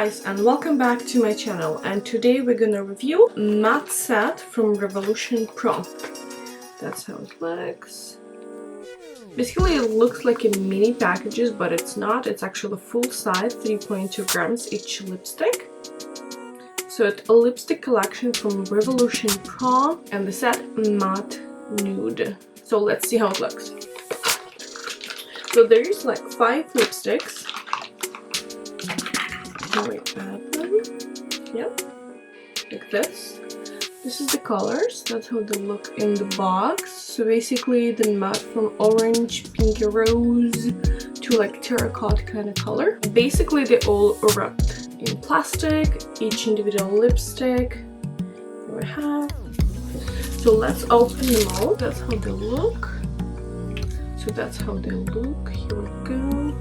guys, and welcome back to my channel, and today we're gonna review matte set from Revolution Pro. That's how it looks. Basically it looks like in mini packages, but it's not. It's actually full size, 3.2 grams each lipstick. So it's a lipstick collection from Revolution Pro, and the set matte nude. So let's see how it looks. So there's like 5 lipsticks. We add them. Yep, like this. This is the colors. That's how they look in the box. So basically the matte from orange, pinky rose to like terracotta kind of color. Basically they all wrapped in plastic, each individual lipstick. Here we have. So let's open them all. That's how they look. So that's how they look. Here we go.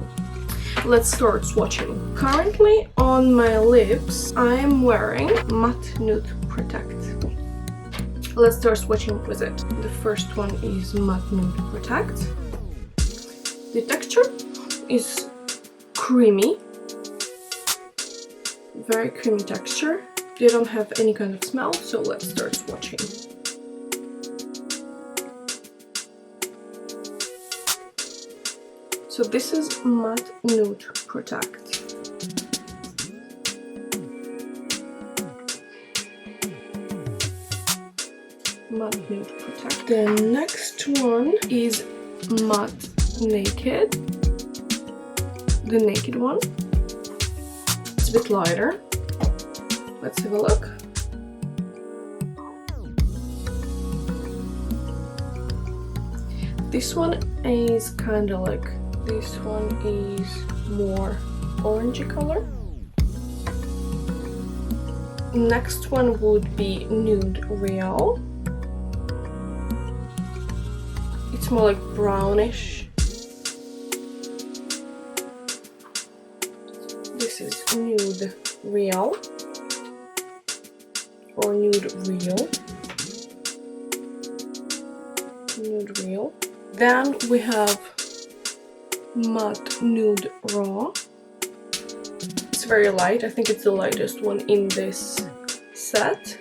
Let's start swatching. Currently on my lips I am wearing Matte Nude Protect. Let's start swatching with it. The first one is Matte Nude Protect. The texture is creamy. Very creamy texture. They don't have any kind of smell, so let's start swatching. So this is Matte Nude Protect. Matte Nude Protect. The next one is Matte Naked. The naked one. It's a bit lighter. Let's have a look. This one is kind of like, this one is more orangey color. Next one would be Nude Real. It's more like brownish. This is Nude Real or Nude Real. Nude Real. Then we have Matte Nude Raw. It's very light. I think it's the lightest one in this set.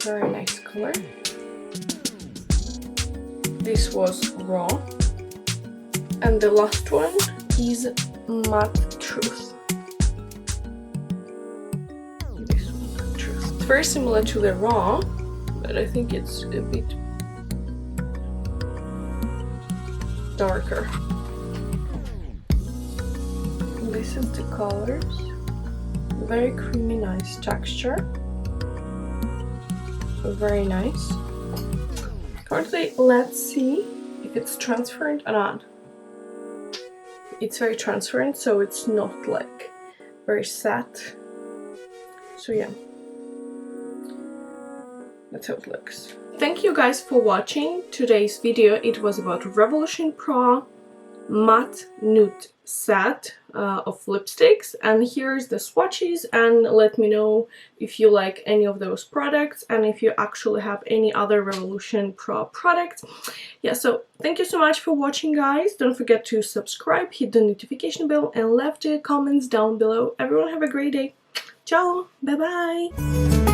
Very nice color. This was Raw. And the last one is Matte Truth. This one, Truth. It's very similar to the Raw, but I think it's a bit darker. This is the colors. Very creamy, nice texture. Very nice. Currently, let's see if it's transparent or not. It's very transparent, so it's not like very set. So yeah, that's how it looks. Thank you guys for watching today's video. It was about Revolution Pro Matte Nude set of lipsticks, and here's the swatches, and let me know if you like any of those products and if you actually have any other Revolution Pro products. Yeah, so thank you so much for watching, guys. Don't forget to subscribe, hit the notification bell, and left the comments down below. Everyone have a great day. Ciao, bye bye.